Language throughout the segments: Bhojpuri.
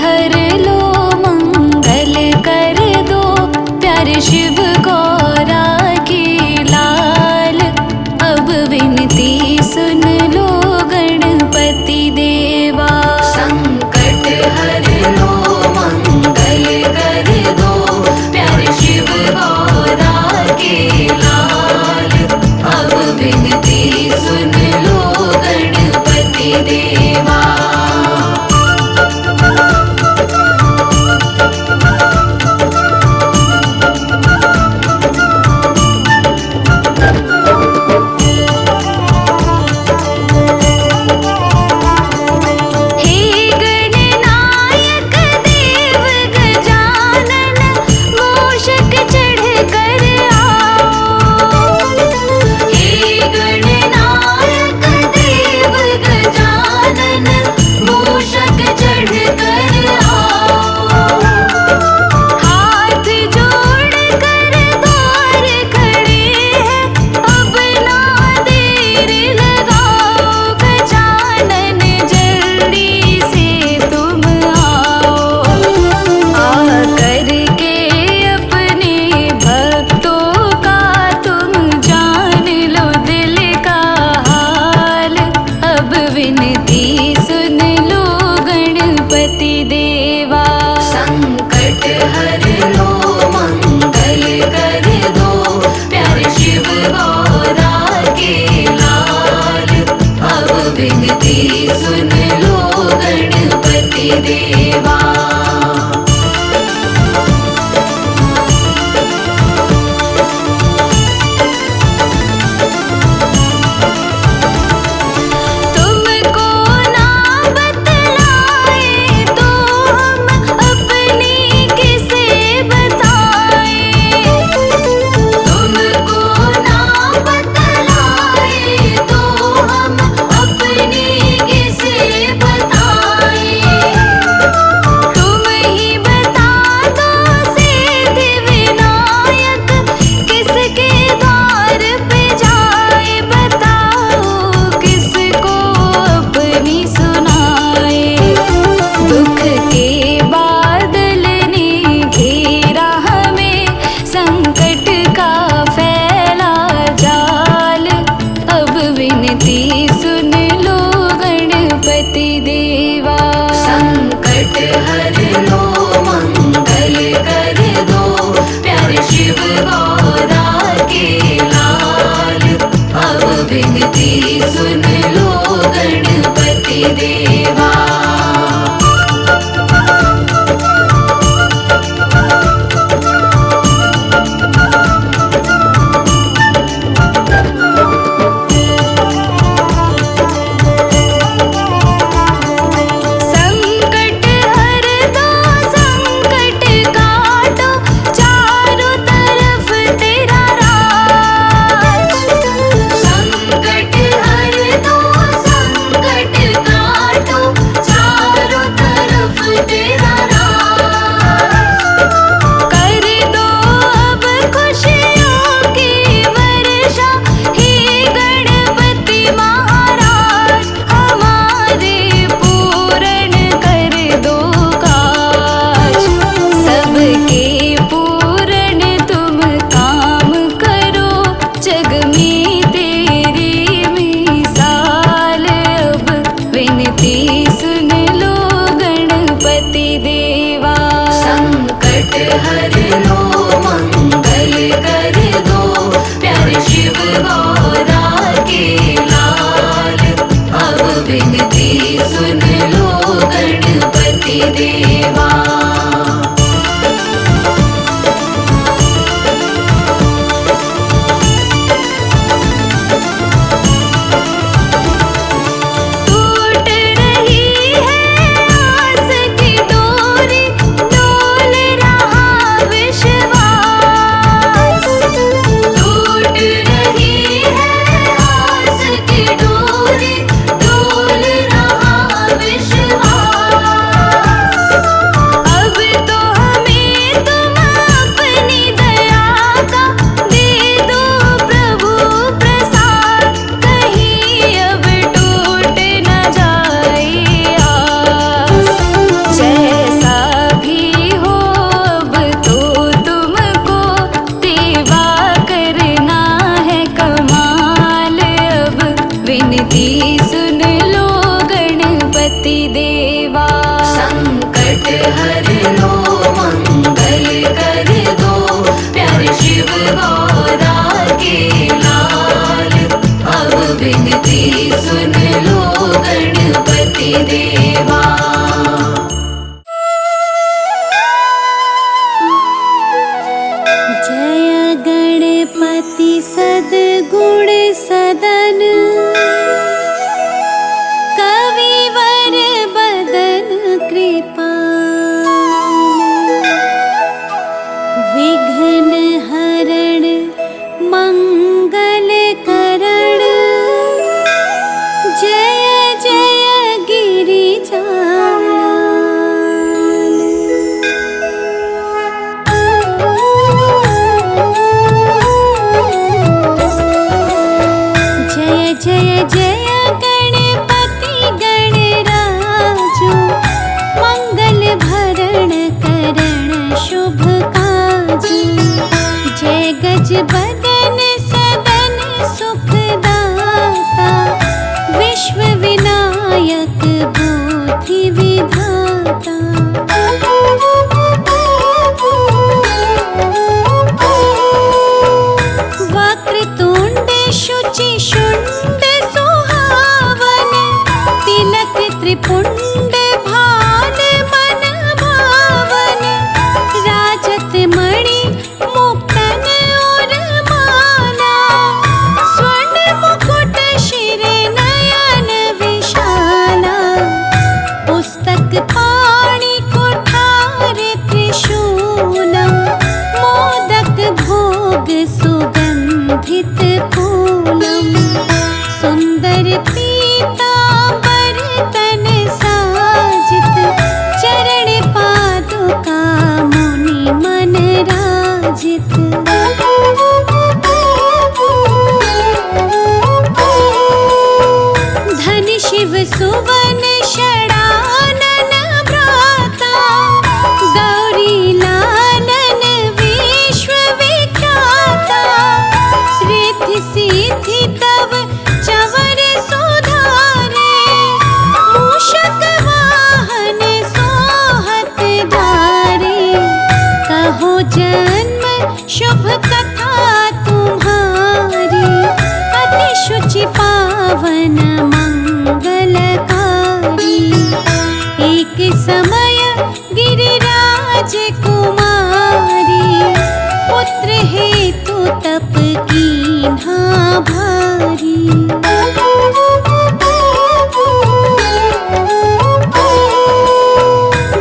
हर लो मंगल कर दो, प्यारे शिव गौरा के लाल। अब विनती सुन लो गणपति देवा। संकट हर लो मंगल कर दो, प्यारे शिव गौरा के लाल। अब विनती सुन लो गणपति देवा। गणपति सद्गुण सदन कविवर बदन कृपाल विघ्न हरण मंगल करण जय जय गिरिजालाल। जय जय जय गणपति गणराजो मंगल भरण करण शुभ काजो। जय गज बदन सदन सुखदाता विश्व विनायक बुद्धि विधाता। वक्रतुंड शुचि शुंड सुहावन तिलक त्रिपुंड भाल मन भावन। राजत मणि मुक्तन और माला स्वर्ण मुकुट शिर नयन विशाला। पुस्तक पाणि कुठार त्रिशूलम मोदक भोग सुगंधित फूलम। सुंदर पीतांबर तन साजित चरण पादुका मुनि मन राजित। धन शिव सुवन षडानन भ्राता गौरी लालन विश्व विख्याता। रिद्धि सिद्धि तव चवर सुधारे मूषक वाहन सोहत धारे। कहो जन्म शुभ कथा तुम्हारी अति शुचि पावन मंगलकारी। एक समय गिरिराज कुमारी पुत्र हेतु तप कीन्हा भारी।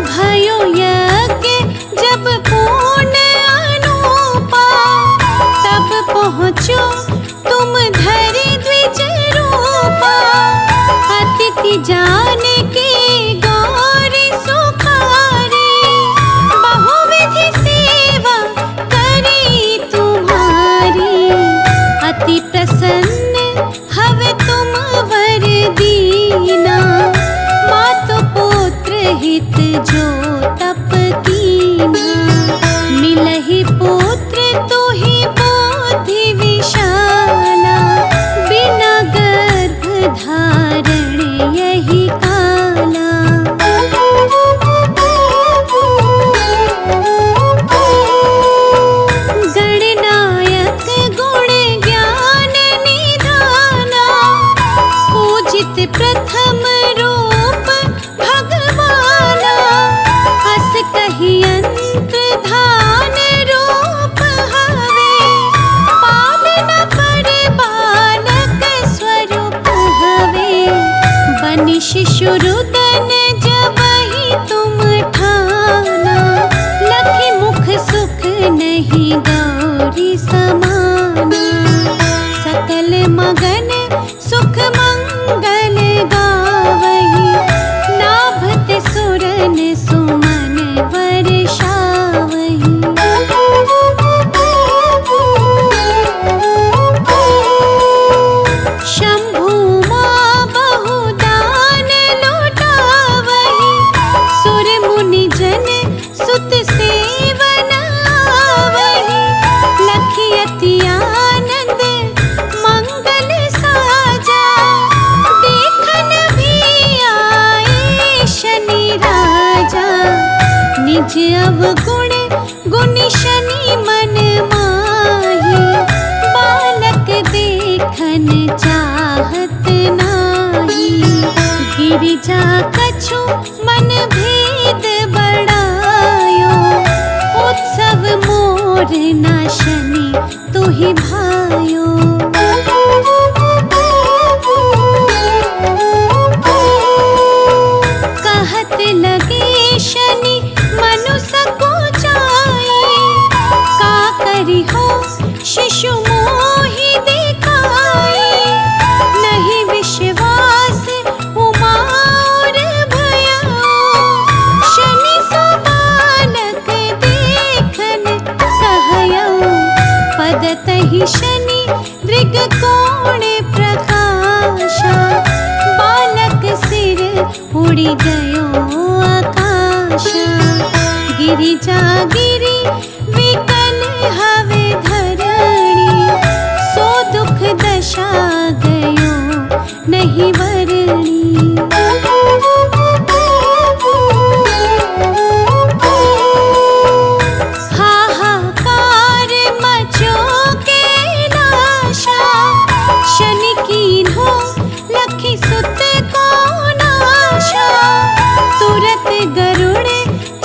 भयो यज्ञ जब पूर्ण अनूपा तब पहुँचो तुम धरि द्विज रूपा। अतिथि जान के गौरी सुखारी बहुविधि सेवा करी तुम्हारी। अति प्रसन्न हवे तुम वर दीना मातु पुत्र हित जो तप कीना। मिलहि पुत्र तुहि बुद्धि विशाला बिना गर्भ धारण यही काला। गणनायक गुण ज्ञान निधाना पूजित प्रथम रूप भगवाना। अस कहि अंत धान रूप हवे पालन पर बालक स्वरूप हवे। बनि शिशु रुदन जबहि तुम ठाना लखि मुख सुख नहीं गौरी समाना। सकल मगन सुख मंगल गावही नाभत सुरन सुमन वर्षावही। शंभु मां बहुदान लुटावही सुर मुनि जन सुत सेवन आवही। लखि अति आनंद मंगल साजा देखन भी आए शनि राजा। निज अवगुण गुनि शनि मन माही बालक देखन चाहत नाही। गिरिजा कछु मन भेद बड़ायो उत्सव मोर ना शनि तू ही भायो। कहत लगे शनि मनु सको जाए, का करी हो शिशु मोहि दिखाए। नहीं विश्वास उमा और भया, शनि सो बालक देखन कहयो। पदतहि शनि दृग कोण प्रकाशा, बालक सिर उड़ी गयो आकाशा। गिरिजा गिरी विकल हवे धरणी, सो दुख दशा गयो नहीं वरणी। हाहाकार मचो के नाशा, शनि कीन्हो लखी सुत को नाशा। तुरत गरुड़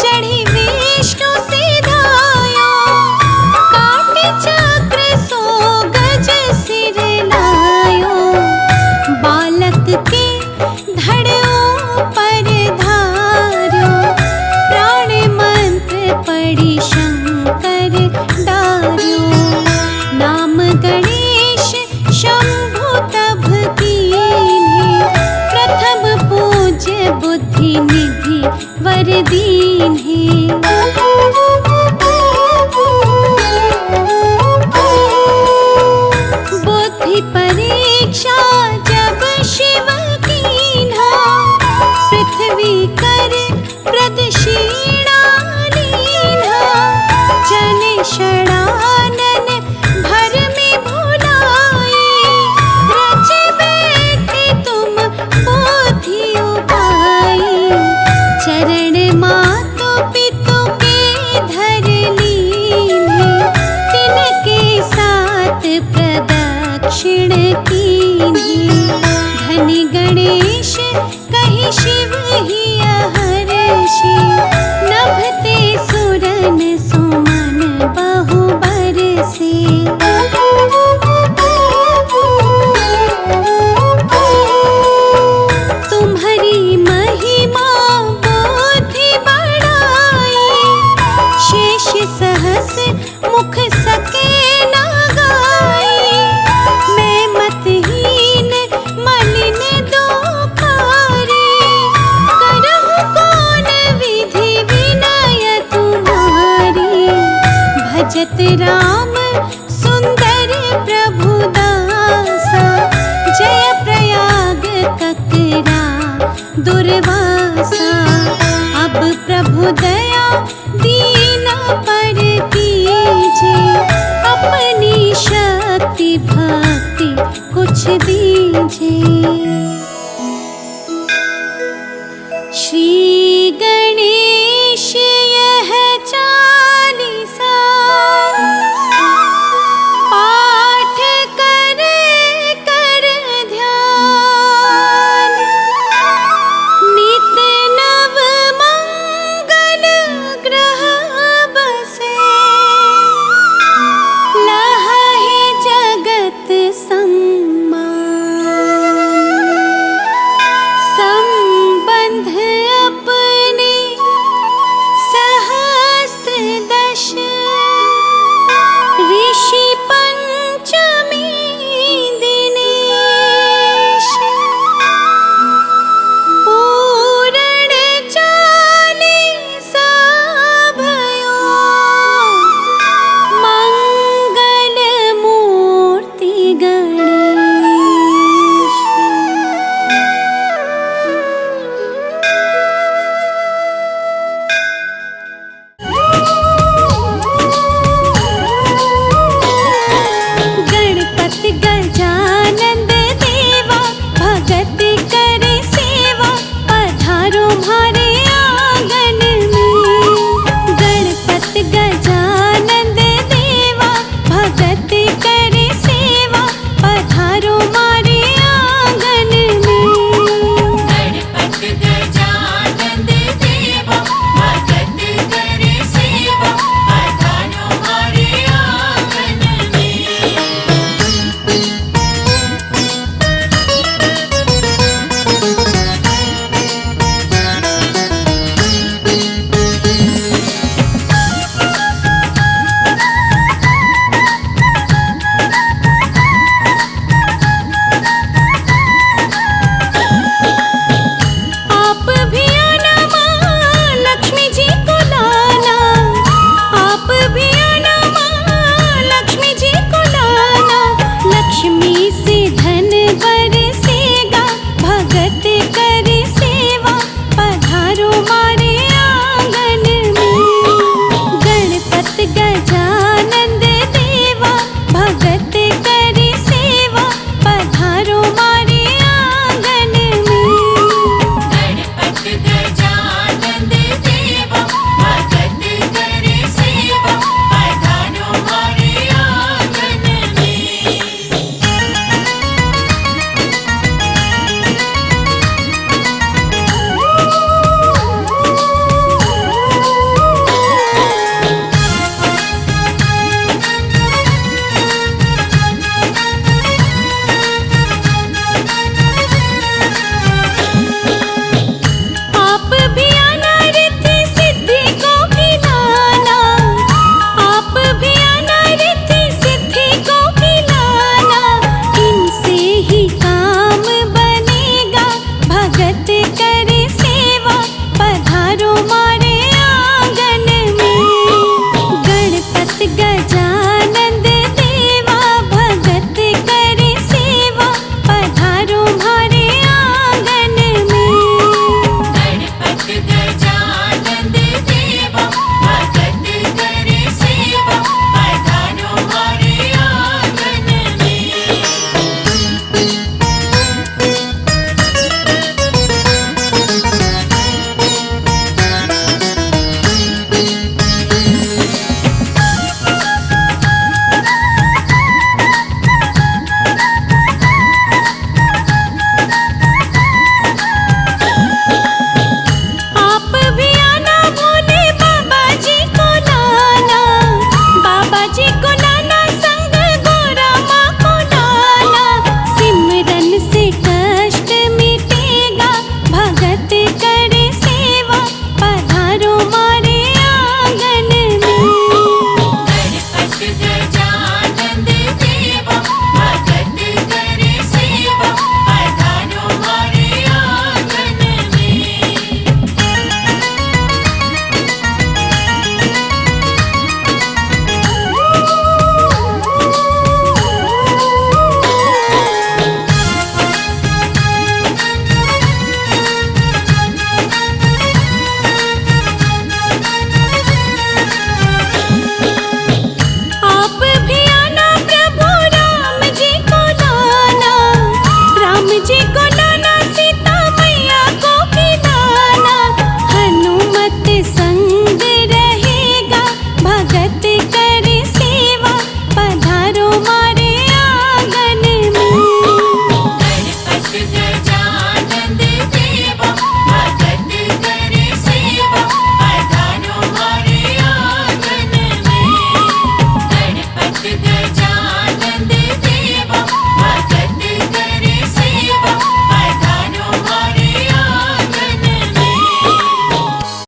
चढ़ी विष्णु सिधायो, काटे चक्र सो गज सिर लायो। बालक के धड़ों पर धारो, प्राण मंत्र पड़ी शंकर डार्यो। नाम गणेश शंभु तब कीन्हे, प्रथम पूज्य बुद्धि निधि वर दीन्हे। बुद्धि परीक्षा जब शिव कीन्हा, पृथ्वी कर प्रदक्षिणा लीन्हा। जन षडानन भर में भुलाए, रच बैठे तुम बुद्धि उपाई। चरण मातु पितु के धर लीन्हे, तिनके साथ प्रदक्षिण कीन्हे। धनि गणेश कहि शिव ही हर्षि, नभते सुरन सुमन बहु बरसे। तुम्हारी महिमा बुद्धि बढ़ाई, शेष सहस मुख सके न गाई। मैं मतहीन मलिन दोखारी, करहु कौन विधि विनय तुम्हारी। भजत राम सुंदर प्रभु दासा, जय प्रयाग ककरा दुर्वासा। अब प्रभु दया दीना पर कीजे, अपनी शक्ति भक्ति कुछ दीजे।